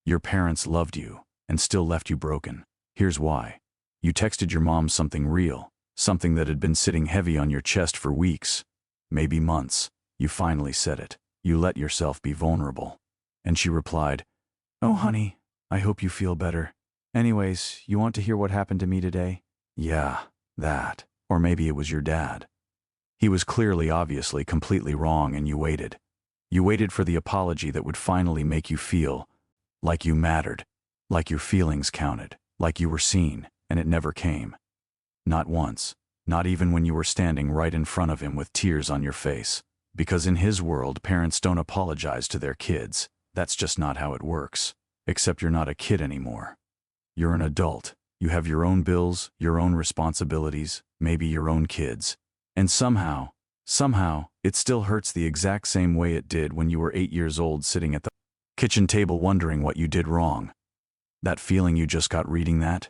Your parents loved you and still left you broken. Here's why. You texted your mom something real, something that had been sitting heavy on your chest for weeks, maybe months. You finally said it. You let yourself be vulnerable. And she replied, "Oh, honey, I hope you feel better. Anyways, you want to hear what happened to me today?" Yeah, that. Or maybe it was your dad. He was clearly, obviously, completely wrong, and you waited. You waited for the apology that would finally make you feel like you mattered, like your feelings counted, like you were seen, and it never came. Not once, not even when you were standing right in front of him with tears on your face. Because in his world, parents don't apologize to their kids. That's just not how it works. Except you're not a kid anymore. You're an adult. You have your own bills, your own responsibilities, maybe your own kids. And somehow, it still hurts the exact same way it did when you were 8 years old sitting at the kitchen table wondering what you did wrong. That feeling you just got reading that?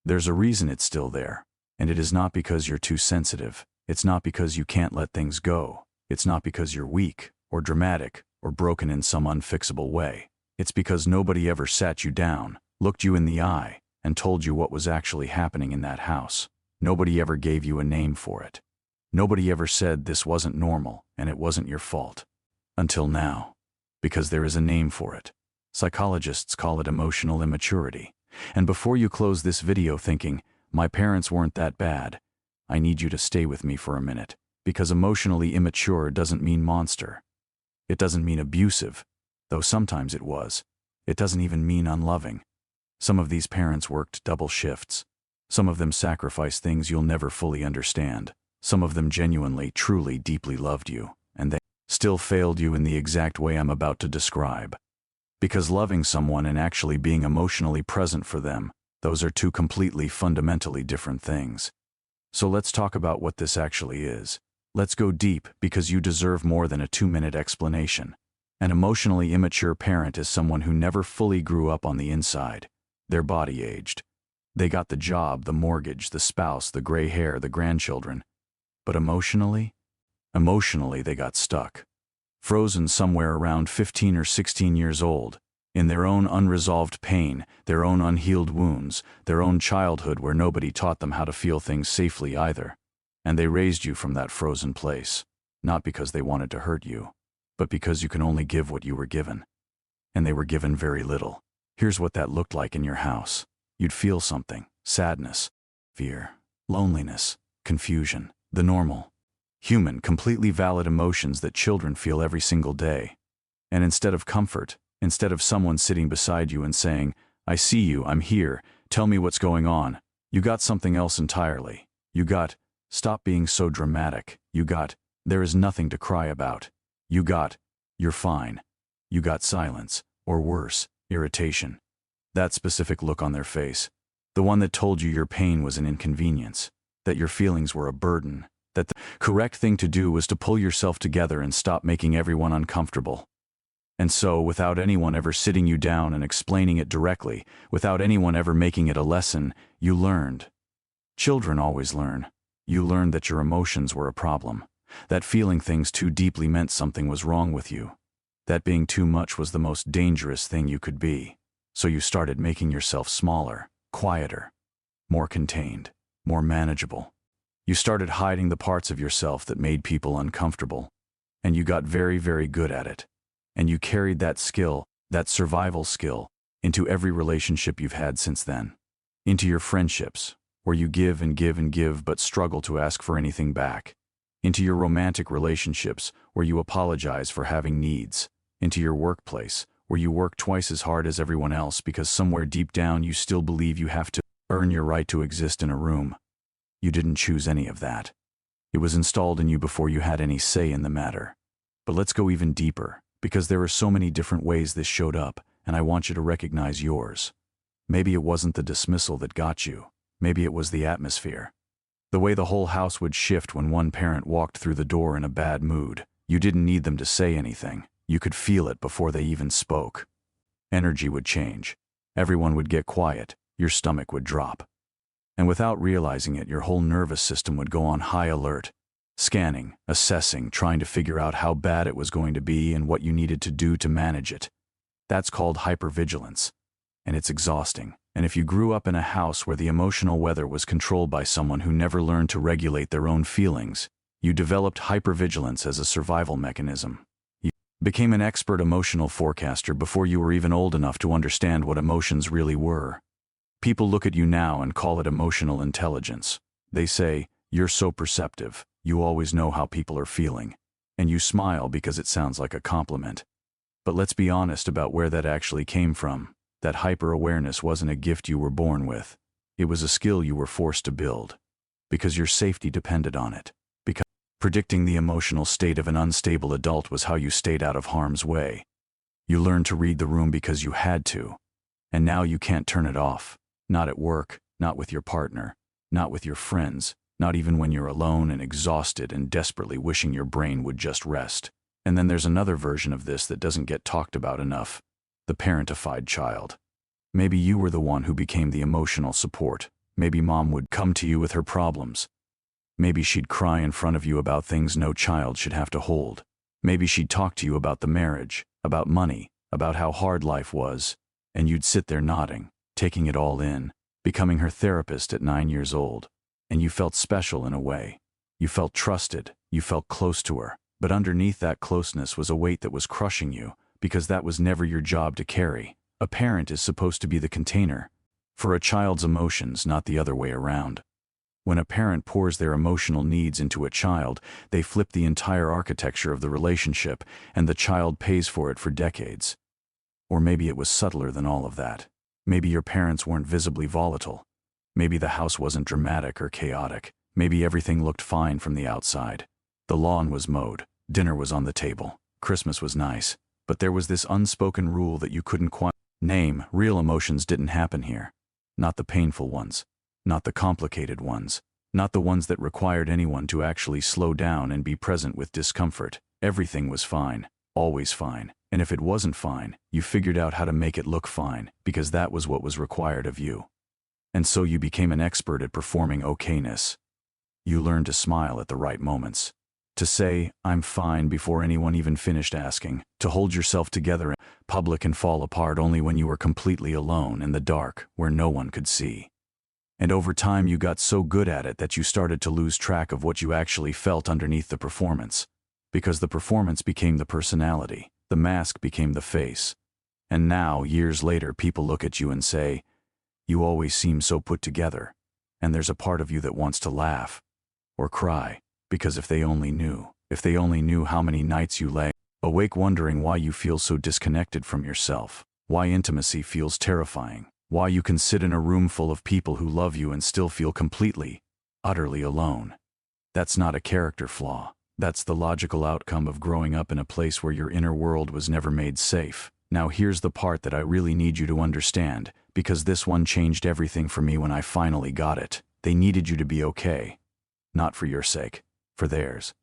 There's a reason it's still there. And it is not because you're too sensitive. It's not because you can't let things go. It's not because you're weak, or dramatic, or broken in some unfixable way. It's because nobody ever sat you down, looked you in the eye, and told you what was actually happening in that house. Nobody ever gave you a name for it. Nobody ever said this wasn't normal and it wasn't your fault. Until now. Because there is a name for it. Psychologists call it emotional immaturity. And before you close this video thinking, "My parents weren't that bad," I need you to stay with me for a minute. Because emotionally immature doesn't mean monster. It doesn't mean abusive, though sometimes it was. It doesn't even mean unloving. Some of these parents worked double shifts. Some of them sacrificed things you'll never fully understand. Some of them genuinely, truly, deeply loved you, and they still failed you in the exact way I'm about to describe. Because loving someone and actually being emotionally present for them, those are two completely, fundamentally different things. So let's talk about what this actually is. Let's go deep, because you deserve more than a 2-minute explanation. An emotionally immature parent is someone who never fully grew up on the inside. Their body aged. They got the job, the mortgage, the spouse, the gray hair, the grandchildren. But emotionally they got stuck. Frozen somewhere around 15 or 16 years old, in their own unresolved pain, their own unhealed wounds, their own childhood where nobody taught them how to feel things safely either. And they raised you from that frozen place, not because they wanted to hurt you, but because you can only give what you were given. And they were given very little. Here's what that looked like in your house. You'd feel something: sadness, fear, loneliness, confusion, the normal, human, completely valid emotions that children feel every single day. And instead of comfort, instead of someone sitting beside you and saying, "I see you, I'm here, tell me what's going on," you got something else entirely. You got, "Stop being so dramatic." You got, "There is nothing to cry about." You got, "You're fine." You got silence, or worse, irritation. That specific look on their face. The one that told you your pain was an inconvenience, that your feelings were a burden, that the correct thing to do was to pull yourself together and stop making everyone uncomfortable. And so, without anyone ever sitting you down and explaining it directly, without anyone ever making it a lesson, you learned. Children always learn. You learned that your emotions were a problem, that feeling things too deeply meant something was wrong with you, that being too much was the most dangerous thing you could be. So you started making yourself smaller, quieter, more contained, more manageable. You started hiding the parts of yourself that made people uncomfortable, and you got very, very good at it. And you carried that skill, that survival skill, into every relationship you've had since then. Into your friendships, where you give and give and give but struggle to ask for anything back. Into your romantic relationships, where you apologize for having needs. Into your workplace, where you work twice as hard as everyone else because somewhere deep down you still believe you have to earn your right to exist in a room. You didn't choose any of that. It was installed in you before you had any say in the matter. But let's go even deeper, because there are so many different ways this showed up, and I want you to recognize yours. Maybe it wasn't the dismissal that got you. Maybe it was the atmosphere. The way the whole house would shift when one parent walked through the door in a bad mood. You didn't need them to say anything. You could feel it before they even spoke. Energy would change. Everyone would get quiet. Your stomach would drop. And without realizing it, your whole nervous system would go on high alert, scanning, assessing, trying to figure out how bad it was going to be and what you needed to do to manage it. That's called hypervigilance. And it's exhausting. And if you grew up in a house where the emotional weather was controlled by someone who never learned to regulate their own feelings, you developed hypervigilance as a survival mechanism. You became an expert emotional forecaster before you were even old enough to understand what emotions really were. People look at you now and call it emotional intelligence. They say, "You're so perceptive, you always know how people are feeling." And you smile because it sounds like a compliment. But let's be honest about where that actually came from. That hyper-awareness wasn't a gift you were born with. It was a skill you were forced to build. Because your safety depended on it. Because predicting the emotional state of an unstable adult was how you stayed out of harm's way. You learned to read the room because you had to. And now you can't turn it off. Not at work, not with your partner, not with your friends, not even when you're alone and exhausted and desperately wishing your brain would just rest. And then there's another version of this that doesn't get talked about enough. The parentified child. Maybe you were the one who became the emotional support. Maybe mom would come to you with her problems. Maybe she'd cry in front of you about things no child should have to hold. Maybe she'd talk to you about the marriage, about money, about how hard life was, and you'd sit there nodding, taking it all in, becoming her therapist at 9 years old. And you felt special in a way. You felt trusted, you felt close to her, but underneath that closeness was a weight that was crushing you, because that was never your job to carry. A parent is supposed to be the container for a child's emotions, not the other way around. When a parent pours their emotional needs into a child, they flip the entire architecture of the relationship, and the child pays for it for decades. Or maybe it was subtler than all of that. Maybe your parents weren't visibly volatile. Maybe the house wasn't dramatic or chaotic. Maybe everything looked fine from the outside. The lawn was mowed, dinner was on the table, Christmas was nice. But there was this unspoken rule that you couldn't quite name. Real emotions didn't happen here. Not the painful ones. Not the complicated ones. Not the ones that required anyone to actually slow down and be present with discomfort. Everything was fine. Always fine. And if it wasn't fine, you figured out how to make it look fine, because that was what was required of you. And so you became an expert at performing okayness. You learned to smile at the right moments. To say, "I'm fine," before anyone even finished asking. To hold yourself together in public and fall apart only when you were completely alone in the dark, where no one could see. And over time you got so good at it that you started to lose track of what you actually felt underneath the performance. Because the performance became the personality, the mask became the face. And now, years later, people look at you and say, "You always seem so put together." And there's a part of you that wants to laugh. Or cry. Because if they only knew how many nights you lay awake wondering why you feel so disconnected from yourself, why intimacy feels terrifying, why you can sit in a room full of people who love you and still feel completely, utterly alone. That's not a character flaw. That's the logical outcome of growing up in a place where your inner world was never made safe. Now here's the part that I really need you to understand, because this one changed everything for me when I finally got it. They needed you to be okay. Not for your sake. For theirs.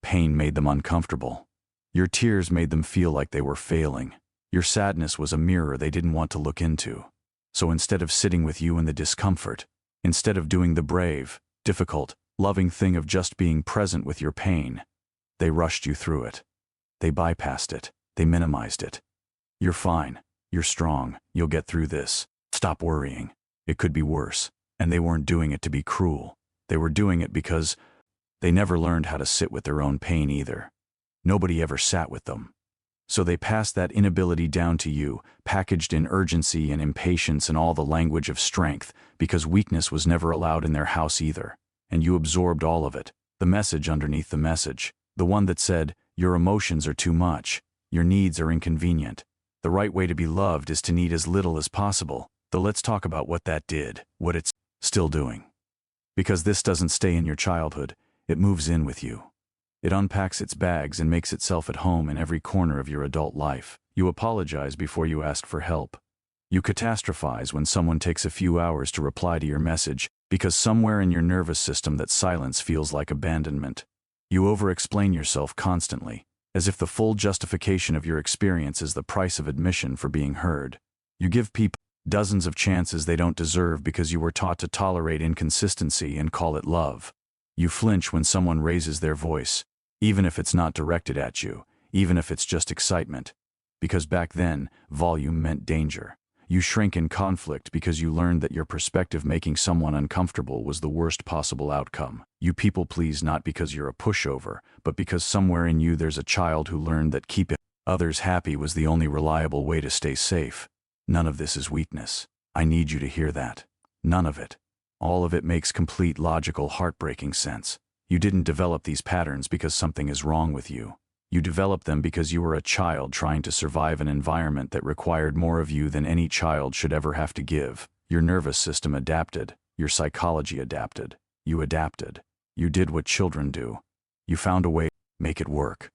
Pain made them uncomfortable. Your tears made them feel like they were failing. Your sadness was a mirror they didn't want to look into. So instead of sitting with you in the discomfort, instead of doing the brave, difficult, loving thing of just being present with your pain, they rushed you through it. They bypassed it. They minimized it. "You're fine. You're strong. You'll get through this. Stop worrying. It could be worse." And they weren't doing it to be cruel. They were doing it because they never learned how to sit with their own pain either. Nobody ever sat with them. So they passed that inability down to you, packaged in urgency and impatience and all the language of strength, because weakness was never allowed in their house either. And you absorbed all of it, the message underneath the message, the one that said, "Your emotions are too much, your needs are inconvenient. The right way to be loved is to need as little as possible." Though let's talk about what that did, what it's still doing. Because this doesn't stay in your childhood. It moves in with you. It unpacks its bags and makes itself at home in every corner of your adult life. You apologize before you ask for help. You catastrophize when someone takes a few hours to reply to your message, because somewhere in your nervous system that silence feels like abandonment. You over-explain yourself constantly, as if the full justification of your experience is the price of admission for being heard. You give people dozens of chances they don't deserve because you were taught to tolerate inconsistency and call it love. You flinch when someone raises their voice, even if it's not directed at you, even if it's just excitement, Because back then, volume meant danger. You shrank in conflict because you learned that your perspective making someone uncomfortable was the worst possible outcome. You people please not because you're a pushover, but because somewhere in you there's a child who learned that keeping others happy was the only reliable way to stay safe. None of this is weakness. I need you to hear that. None of it. All of it makes complete, logical, heartbreaking sense. You didn't develop these patterns because something is wrong with you. You developed them because you were a child trying to survive an environment that required more of you than any child should ever have to give. Your nervous system adapted. Your psychology adapted. You adapted. You did what children do. You found a way to make it work.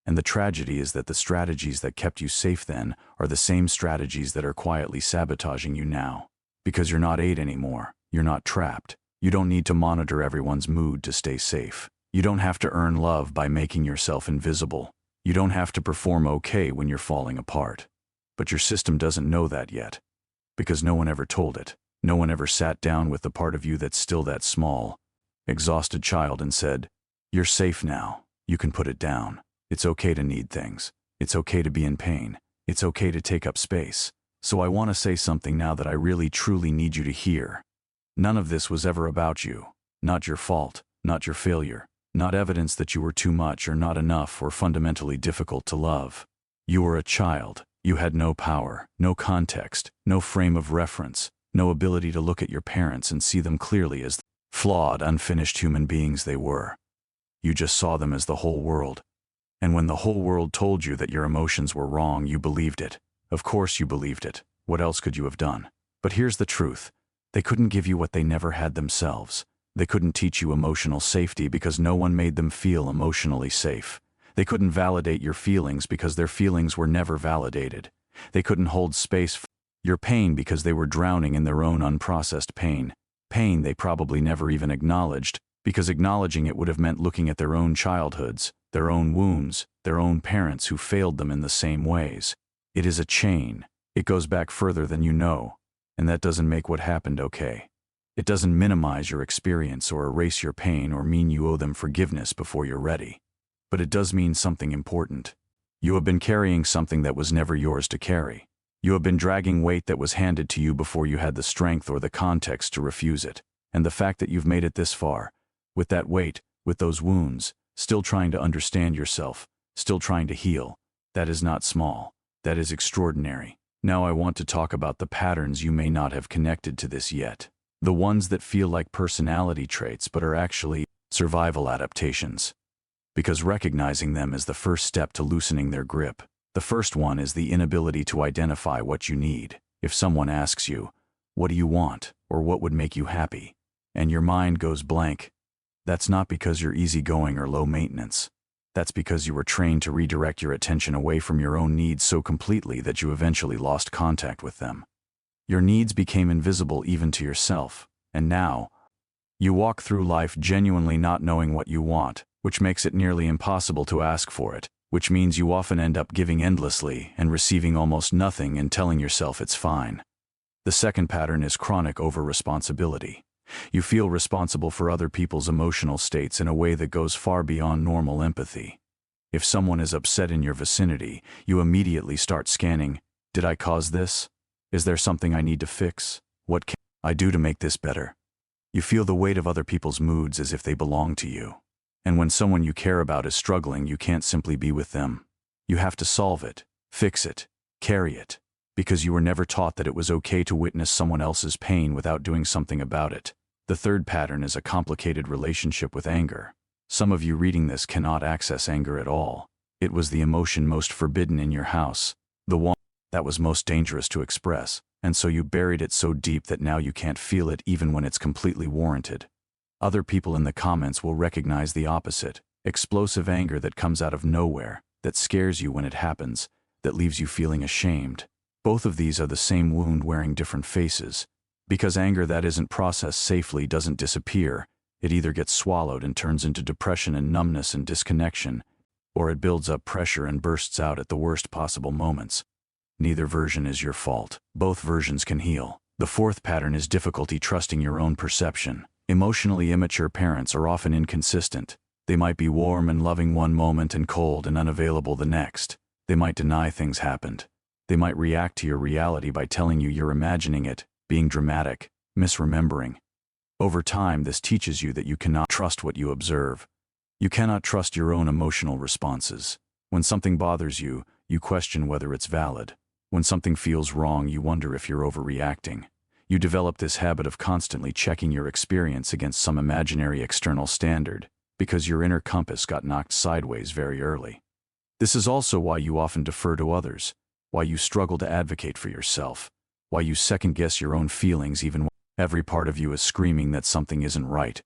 And the tragedy is that the strategies that kept you safe then are the same strategies that are quietly sabotaging you now. Because you're not 8 anymore. You're not trapped. You don't need to monitor everyone's mood to stay safe. You don't have to earn love by making yourself invisible. You don't have to perform okay when you're falling apart. But your system doesn't know that yet. Because no one ever told it. No one ever sat down with the part of you that's still that small, exhausted child and said, "You're safe now. You can put it down. It's okay to need things. It's okay to be in pain. It's okay to take up space." So I want to say something now that I really truly need you to hear. None of this was ever about you. Not your fault. Not your failure. Not evidence that you were too much or not enough or fundamentally difficult to love. You were a child. You had no power, no context, no frame of reference, no ability to look at your parents and see them clearly as the flawed, unfinished human beings they were. You just saw them as the whole world. And when the whole world told you that your emotions were wrong, you believed it. Of course you believed it. What else could you have done? But here's the truth. They couldn't give you what they never had themselves. They couldn't teach you emotional safety because no one made them feel emotionally safe. They couldn't validate your feelings because their feelings were never validated. They couldn't hold space for your pain because they were drowning in their own unprocessed pain. Pain they probably never even acknowledged, because acknowledging it would have meant looking at their own childhoods, their own wounds, their own parents who failed them in the same ways. It is a chain. It goes back further than you know, and that doesn't make what happened okay. It doesn't minimize your experience or erase your pain or mean you owe them forgiveness before you're ready. But it does mean something important. You have been carrying something that was never yours to carry. You have been dragging weight that was handed to you before you had the strength or the context to refuse it. And the fact that you've made it this far, with that weight, with those wounds, still trying to understand yourself, still trying to heal, that is not small. That is extraordinary. Now I want to talk about the patterns you may not have connected to this yet. The ones that feel like personality traits but are actually survival adaptations. Because recognizing them is the first step to loosening their grip. The first one is the inability to identify what you need. If someone asks you, "What do you want?" or "What would make you happy?" and your mind goes blank, that's not because you're easygoing or low maintenance. That's because you were trained to redirect your attention away from your own needs so completely that you eventually lost contact with them. Your needs became invisible even to yourself, and now, you walk through life genuinely not knowing what you want, which makes it nearly impossible to ask for it, which means you often end up giving endlessly and receiving almost nothing and telling yourself it's fine. The second pattern is chronic over-responsibility. You feel responsible for other people's emotional states in a way that goes far beyond normal empathy. If someone is upset in your vicinity, you immediately start scanning, "Did I cause this? Is there something I need to fix? What can I do to make this better?" You feel the weight of other people's moods as if they belong to you. And when someone you care about is struggling, you can't simply be with them. You have to solve it, fix it, carry it, because you were never taught that it was okay to witness someone else's pain without doing something about it. The third pattern is a complicated relationship with anger. Some of you reading this cannot access anger at all. It was the emotion most forbidden in your house, the one that was most dangerous to express, and so you buried it so deep that now you can't feel it even when it's completely warranted. Other people in the comments will recognize the opposite, explosive anger that comes out of nowhere, that scares you when it happens, that leaves you feeling ashamed. Both of these are the same wound wearing different faces. Because anger that isn't processed safely doesn't disappear, it either gets swallowed and turns into depression and numbness and disconnection, or it builds up pressure and bursts out at the worst possible moments. Neither version is your fault. Both versions can heal. The fourth pattern is difficulty trusting your own perception. Emotionally immature parents are often inconsistent. They might be warm and loving one moment and cold and unavailable the next. They might deny things happened. They might react to your reality by telling you you're imagining it, being dramatic, misremembering. Over time, this teaches you that you cannot trust what you observe. You cannot trust your own emotional responses. When something bothers you, you question whether it's valid. When something feels wrong, you wonder if you're overreacting. You develop this habit of constantly checking your experience against some imaginary external standard, because your inner compass got knocked sideways very early. This is also why you often defer to others, why you struggle to advocate for yourself, why you second-guess your own feelings even when every part of you is screaming that something isn't right.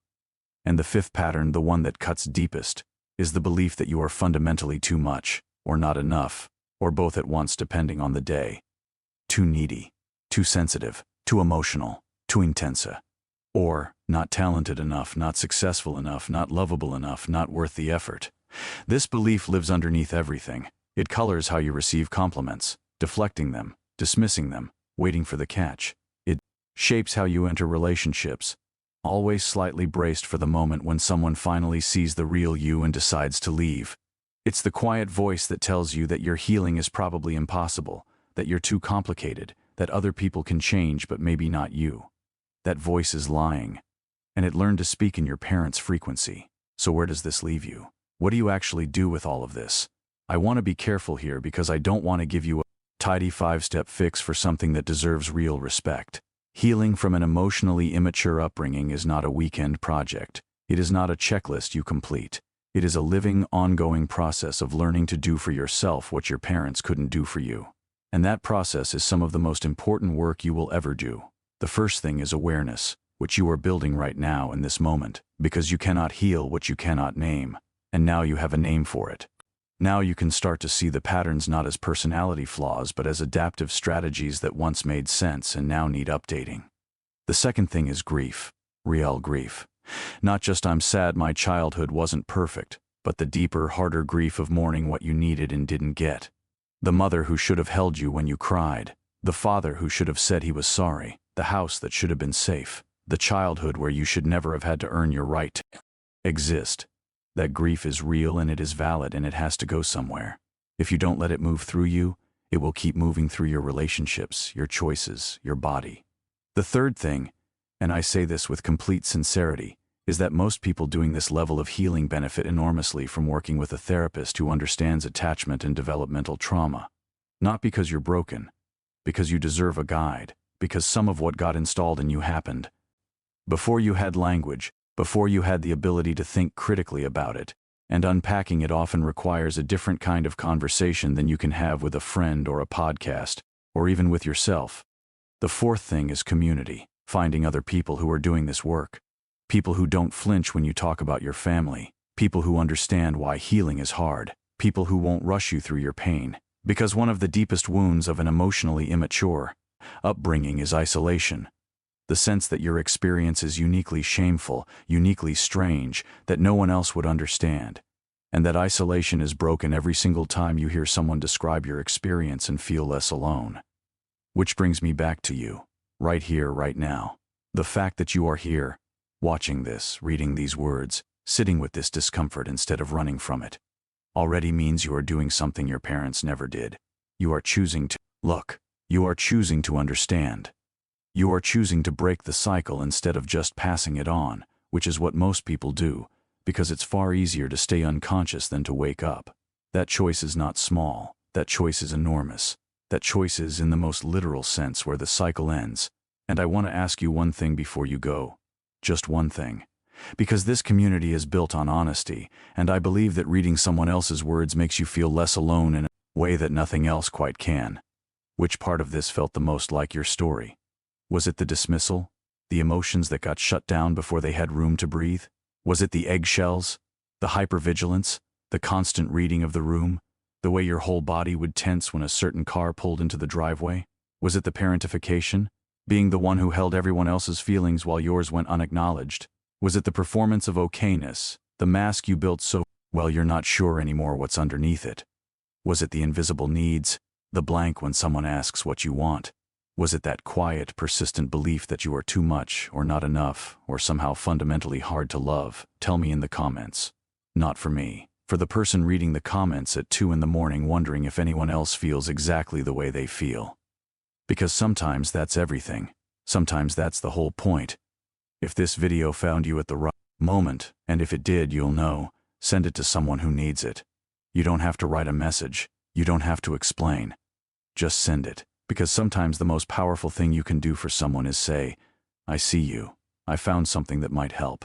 And the fifth pattern, the one that cuts deepest, is the belief that you are fundamentally too much, or not enough, or both at once depending on the day. Too needy, too sensitive, too emotional, too intensa. Or, not talented enough, not successful enough, not lovable enough, not worth the effort. This belief lives underneath everything. It colors how you receive compliments, deflecting them, dismissing them, waiting for the catch. It shapes how you enter relationships, always slightly braced for the moment when someone finally sees the real you and decides to leave. It's the quiet voice that tells you that your healing is probably impossible, that you're too complicated, that other people can change but maybe not you. That voice is lying, and it learned to speak in your parents' frequency. So where does this leave you? What do you actually do with all of this? I want to be careful here because I don't want to give you a tidy 5-step fix for something that deserves real respect. Healing from an emotionally immature upbringing is not a weekend project. It is not a checklist you complete. It is a living, ongoing process of learning to do for yourself what your parents couldn't do for you. And that process is some of the most important work you will ever do. The first thing is awareness, which you are building right now in this moment, because you cannot heal what you cannot name. And now you have a name for it. Now you can start to see the patterns not as personality flaws but as adaptive strategies that once made sense and now need updating. The second thing is grief, real grief. Not just I'm sad my childhood wasn't perfect, but the deeper, harder grief of mourning what you needed and didn't get. The mother who should have held you when you cried, the father who should have said he was sorry, the house that should have been safe, the childhood where you should never have had to earn your right to exist. That grief is real and it is valid and it has to go somewhere. If you don't let it move through you, it will keep moving through your relationships, your choices, your body. The third thing, and I say this with complete sincerity, is that most people doing this level of healing benefit enormously from working with a therapist who understands attachment and developmental trauma. Not because you're broken, because you deserve a guide, because some of what got installed in you happened before you had language, before you had the ability to think critically about it, and unpacking it often requires a different kind of conversation than you can have with a friend or a podcast, or even with yourself. The fourth thing is community, finding other people who are doing this work. People who don't flinch when you talk about your family, people who understand why healing is hard, people who won't rush you through your pain, because one of the deepest wounds of an emotionally immature upbringing is isolation. The sense that your experience is uniquely shameful, uniquely strange, that no one else would understand, and that isolation is broken every single time you hear someone describe your experience and feel less alone. Which brings me back to you, right here, right now. The fact that you are here, watching this, reading these words, sitting with this discomfort instead of running from it, already means you are doing something your parents never did. You are choosing to look. You are choosing to understand. You are choosing to break the cycle instead of just passing it on, which is what most people do, because it's far easier to stay unconscious than to wake up. That choice is not small. That choice is enormous. That choice is in the most literal sense where the cycle ends. And I want to ask you one thing before you go. Just one thing. Because this community is built on honesty, and I believe that reading someone else's words makes you feel less alone in a way that nothing else quite can. Which part of this felt the most like your story? Was it the dismissal? The emotions that got shut down before they had room to breathe? Was it the eggshells? The hypervigilance? The constant reading of the room? The way your whole body would tense when a certain car pulled into the driveway? Was it the parentification? Being the one who held everyone else's feelings while yours went unacknowledged? Was it the performance of okayness? The mask you built so well you're not sure anymore what's underneath it? Was it the invisible needs? The blank when someone asks what you want? Was it that quiet, persistent belief that you are too much, or not enough, or somehow fundamentally hard to love? Tell me in the comments. Not for me. For the person reading the comments at 2 in the morning wondering if anyone else feels exactly the way they feel. Because sometimes that's everything. Sometimes that's the whole point. If this video found you at the right moment, and if it did, you'll know, send it to someone who needs it. You don't have to write a message. You don't have to explain. Just send it. Because sometimes the most powerful thing you can do for someone is say, I see you. I found something that might help.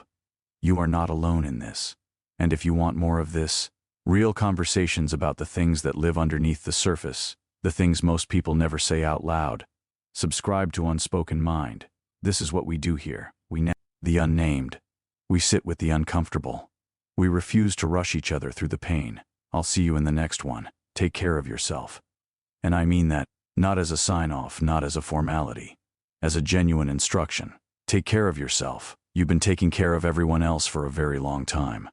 You are not alone in this. And if you want more of this, real conversations about the things that live underneath the surface, the things most people never say out loud, subscribe to Unspoken Mind. This is what we do here. We name the unnamed. We sit with the uncomfortable. We refuse to rush each other through the pain. I'll see you in the next one. Take care of yourself. And I mean that, not as a sign-off, not as a formality, as a genuine instruction. Take care of yourself. You've been taking care of everyone else for a very long time.